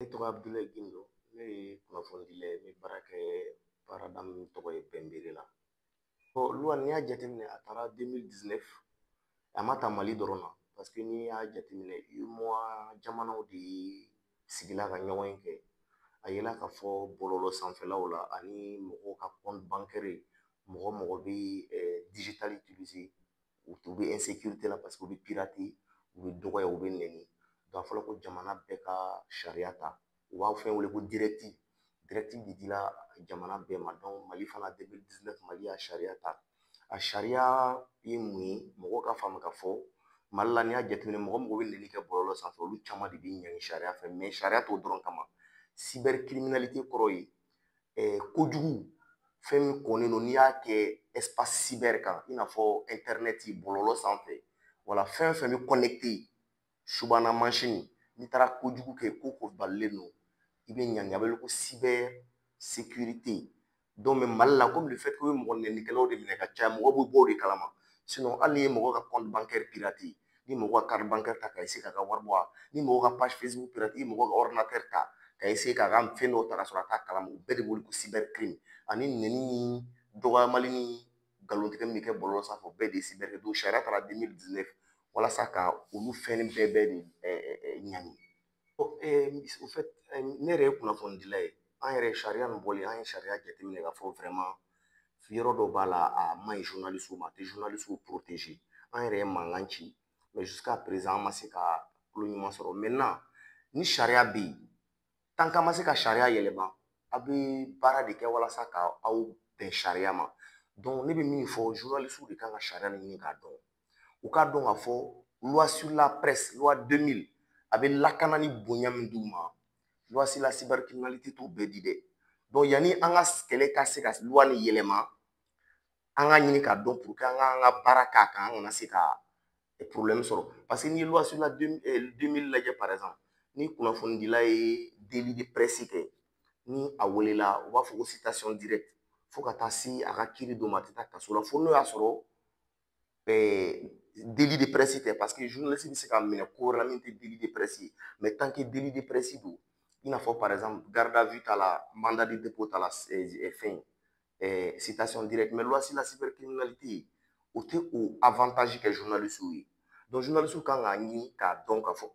Ne tɔgɔ Abudulayi Gindo ne ye kunnafonidila ye n bɛ baara kɛ baarada min tɔgɔ ye Bɛnbere la. Luwa n'i y'a jateminɛ a taara 2019 a ma ta Mali dɔrɔn na parce que n'i y'a jateminɛ UEMOA jamanaw de sigila ka ɲɔgɔn ye kɛ a yela k'a fɔ bɔlɔlɔ sanfɛlaw la ani mɔgɔw ka compte bancaire mɔgɔ bɛ digital utiliser u bɛ insécurité la parce que u bɛ pirater u bɛ dɔgɔya u bɛ nɛni donc a fɔra ko jamana bɛɛ ka sariya ta u b'a fɛn wele ko directive de dila jamana bɛɛ ma donc Mali fana 2019 Mali y'a sariya ta a sariya ye mun ye mɔgɔw ka faamu k'a fɔ Mali la n'i y'a jateminɛ mɔgɔ bɛ nɛni kɛ bɔlɔlɔ sanfɛ olu caman de bɛ ɲangi sariya fɛ mais sariya t'o dɔrɔn kama cybercriminalité kɔrɔ ye kojugu fɛn min kɔnnen don n'i y'a kɛ espace cyber kan i n'a fɔ internet bɔlɔlɔ sanfɛ wala fɛn fɛn bɛ connecté subahana mansin n'i taara kojugu kɛ ko balilen don i bɛ ɲangi a bɛ wele ko cyber sécurité donc Mali la komi le fait que u ye mɔgɔ nɛnikɛlaw de minɛ ka caya mɔgɔ bɛ bɔ o de kalama sinon hali n'i ye mɔgɔ ka compte bancaire pirater ni mɔgɔ ka carte bancaire ta ka essayer k'a ka wari bɔ ni mɔgɔ ka page Facebook pirater i mɔgɔ ka ordinateur ta ka essayer k'a ka fɛn dɔw ta ka sɔrɔ a t'a kalama u bɛɛ de bɛ wele ko cybercrime ani nɛni ni dɔgɔyamali ni nkalontigɛ min bɛ kɛ bɔlɔlɔ sanfɛ o bɛɛ de ye cyber donc sariya taara 2019 walasa ka olu fɛn bɛɛ de ɲangi au fait ne yɛrɛ ye kunnafonidila ye an yɛrɛ sariya nin bɔlen an ye sariya jateminɛ k'a fɔ vraiment yɔrɔ dɔ b'a la a ma ɲi journaliste ma a tɛ journaliste protéger an yɛrɛ ye mankan ci mais jusqu'à présent an ma se ka tulo ɲuman sɔrɔ maintenant ni sariya bɛ yen tant qu'an ma se ka sariya yɛlɛma a bɛ baara de kɛ walasa ka aw bɛn sariya ma donc ne bɛ min fɔ journaliste de kan ka sariya nin ɲini k'a dɔn u k'a dɔn k'a fɔ loi sur la presse loi 2000 a bɛ lakana ni bonya min d'u ma loi sur la cybercriminalité t'o bɛɛ di dɛ donc yanni an ka kɛlɛ ka se ka loi nin yɛlɛma an ka ɲini k'a dɔn pour que an ka baara k'a kan an kana se ka problème sɔrɔ parce que n'i ye loi sur la 2000 lajɛ par exemple ni kunnafonidila ye délit de presse kɛ ni a welela u b'a fɔ ko citation directe fo ka taa se a ka kiiri dɔ ma a tɛ taa kaso la fo n'o y'a sɔrɔ délit de presse tɛ parce que journaliste bɛ se ka minɛ ko wɛrɛ la min tɛ délit de presse ye mais tant que délit de presse don i n'a fɔ par exemple garde à vue t'a la mandat de dépôt t'a la fɛn citation directe mais loi sur la cybercriminalité o tɛ o avantage kɛ journaliste ye donc journaliste kan k'a ɲini k'a dɔn k'a fɔ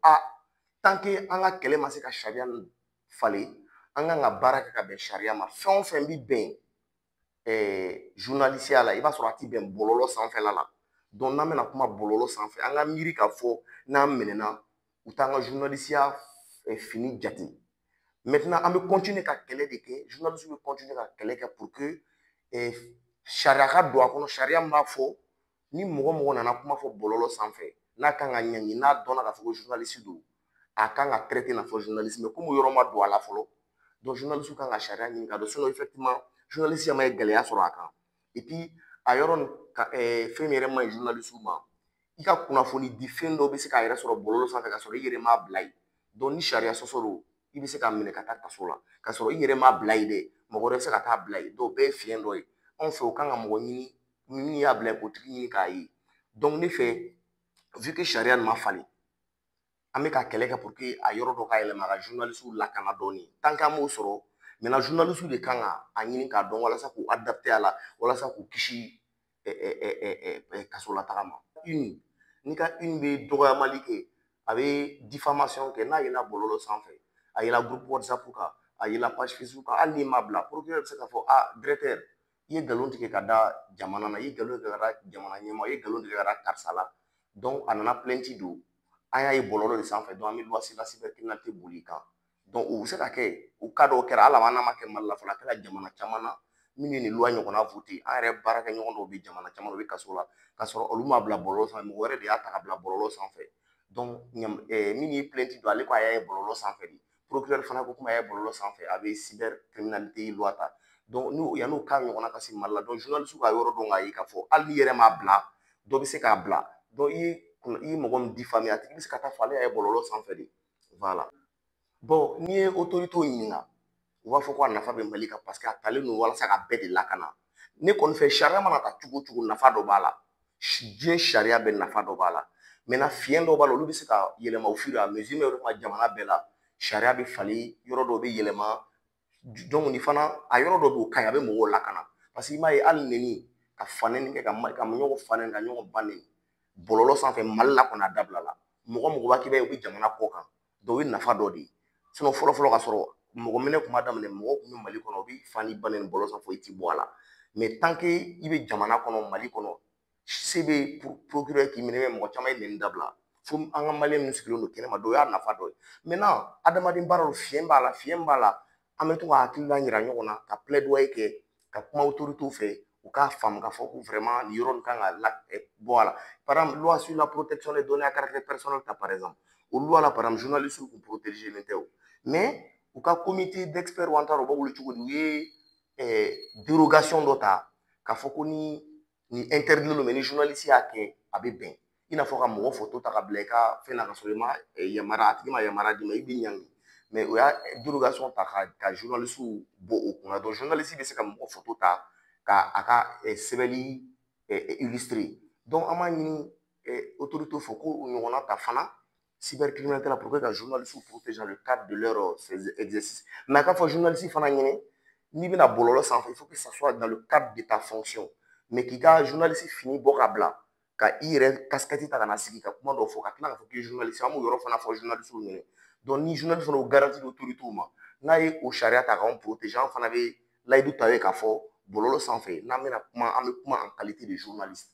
tant que an ka kɛlɛ ma se ka sariya nin falen an kan ka baara kɛ ka bɛn sariya ma fɛn o fɛn bɛ bɛn journalisiya la i b'a sɔrɔ a tɛ bɛn bɔlɔlɔ sanfɛla la donc n'an bɛna kuma bɔlɔlɔ sanfɛ an ka miiri k'a fɔ n'an minɛna u t'an ka journalisiya fini jate maintenant an bɛ continuer ka kɛlɛ de kɛ journaliste bɛ continuer ka kɛlɛ kɛ pour que sariya ka don a kɔnɔ sariya min b'a fɔ ni mɔgɔ nana kuma fɔ bɔlɔlɔ sanfɛ n'a kan ka ɲangi n'a dɔnna k'a fɔ ko journaliste don a kan ka traiter i n'a fɔ journaliste mais komi o yɔrɔ ma don a la fɔlɔ donc journaliste kan ka sariya ɲini k'a dɔn sinon effectivement journaliste ma ye gɛlɛya sɔrɔ a kan et puis a yɔrɔ nin fɛn min yɛrɛ ma ɲi journaliste ma i ka kunnafoni di fɛn dɔ bɛ se k'a yɛrɛ sɔrɔ bɔlɔlɔ sanfɛ ka sɔrɔ i yɛrɛ m'a bila yen donc ni sariya sɔsɔ don i bɛ se k'a minɛ ka taa kaso la ka sɔrɔ i yɛrɛ m'a bila yen dɛ mɔgɔ wɛrɛ bɛ se ka taa bila yen donc o bɛɛ ye fiɲɛ dɔ ye anw fɛ o kan ka mɔgɔ ɲini min y'a bila yen k'o tigi ɲini k'a ye donc ne fɛ vu que sariya nin ma falen an bɛ ka kɛlɛ kɛ pour que a yɔrɔ dɔ ka yɛlɛma ka journaliste lakana dɔɔni tant que an m'o sɔrɔ maintenant journaliste de kan ka a ɲini k'a dɔn walasa k'u adapter a la walasa k'u kisi kasolataga ma n'i ka une bɛ dɔgɔyamali kɛ a bɛ diffamation kɛ n'a yela bɔlɔlɔ sanfɛ a yela groupe whatsapp kan a yela page facebook kan hali n'i m'a bila procureur bɛ se k'a fɔ directeur i ye nkalon tigɛ ka da jamana na i ye nkalon tigɛ ka da jamana ɲɛma i ye nkalon tigɛ ka da karisa la donc a nana plainte don an y'a ye bɔlɔlɔ de sanfɛ donc an bɛ loi sur la cybercriminalité boli i kan donc o bɛ se ka kɛ o cas dɔw kɛra hali n'a ma kɛ Mali la fɔlɔ a kɛra jamana caman na minnu ye nin loi ɲɔgɔnna voté an yɛrɛ baarakɛɲɔgɔn dɔw bɛ jamana caman na u bɛ kaso la k'a sɔrɔ olu m'a bila bɔlɔlɔ sanfɛ mɔgɔ wɛrɛ de y'a ta ka bila bɔlɔlɔ sanfɛ donc min ye plainte don ale ko a y'a ye bɔlɔlɔ sanfɛ de procureur fana ko komi a ye bɔlɔlɔ sanfɛ a bɛ cybercriminalité loi ta donc yan'o cas ɲɔgɔnna ka se Mali la donc journaliste ka yɔrɔ dɔn k'a ye k'a fɔ hali n'i yɛrɛ m'a bila dɔ bɛ se k'a bila donc i ye mɔgɔ min diffamé a tigi bɛ se ka taa fɔ ale y'a ye bɔlɔlɔ sanfɛ de voilà bon n'i ye autorité ɲininka u b'a fɔ ko a nafa bɛ Mali kan parce que a talen don walasa ka bɛɛ de lakana ne kɔni fɛ sariya mana ta cogo o cogo nafa dɔ b'a la diɲɛ sariya bɛɛ nafa dɔ b'a la maintenant fiɲɛ dɔ b'a la olu bɛ se ka yɛlɛma au fur et à mesure jamana bɛɛ la sariya bɛ falen yɔrɔ dɔw bɛ yɛlɛma nin fana a yɔrɔ dɔ bɛ o ka ɲi a bɛ mɔgɔw lakana parce que i m'a ye hali nɛni ka fa nɛni kɛ ka ɲɔgɔn fa nɛni ka ɲɔgɔn ba nɛni bɔlɔlɔ sanfɛ mali la kɔni a dabila la mɔgɔ mɔgɔ b'a k'i b'a ye u bɛ jamana kɔ kan o ye nafa dɔ de ye fɔlɔ fɔlɔ ka sɔrɔ mɔgɔ minɛ kun b'a daminɛ mɔgɔw kun bɛ mali kɔnɔ u bɛ fa ni ba nɛni bɔlɔlɔ sanfɛ i ti bɔ a la i bɛ jamana kɔnɔ mali kɔnɔ se bɛ procureur k'i minɛ mɔgɔ caman ye nɛni dabila fo an ka maliyɛn minnu sigilen don kɛnɛma dɔ o y'a nafa dɔ ye adamaden baara don fiɲɛ b'a la fiɲɛ min b'a la an bɛ to ka hakilina yira ɲɔgɔn na ka plaidoyer kɛ ka kuma autorités fɛ u k'a faamu k'a fɔ ko vraiment nin yɔrɔ nin kan ka bɔ a la par exemple loi sur la protection des données à caractère personnel ta par exemple o loi la par exemple journaliste kun protégé len tɛ o mais u ka comité d'experts an t'a dɔn u b'a wele cogo di u ye dérogation dɔ ta k'a fɔ ko ni interdit don mais ni journaliste y'a kɛ a bɛ bɛn i n'a fɔ ka mɔgɔ photo ta ka bila i ka fɛn na ka sɔrɔ i ma yamaruya a tigi ma yamaruya d'i ma i bɛ ɲangi mais o y'a dérogation ta ka journaliste bɔ o kunna donc journaliste bɛ se ka mɔgɔ photo ta ka a ka sɛbɛnni illustrer donc an b'a ɲini autorités fɛ ko ɲɔgɔnna ta fana cybercriminalité la pour que ka journalistes protéger dans le cadre de leur exercice mais a k'a fɔ journaliste fana ɲini n'i bɛna bɔlɔlɔ sanfɛ il faut que ça soit dans le cadre de ta fonction mais k'i ka journaliste fini bɔ ka bila ka i yɛrɛ casquette ta ka na sigi ka kuma dɔ fɔ ka tila k'a fɔ k'i ye journaliste an b'o yɔrɔ fana fɔ journalistes ɲɛna donc ni journaliste fana o garantie di autorités ma n'a ye o sariya ta k'anw protéger an fana bɛ layidu ta ye k'a fɔ bɔlɔlɔ sanfɛ n'an bɛna kuma an bɛ kuma en qualité de journaliste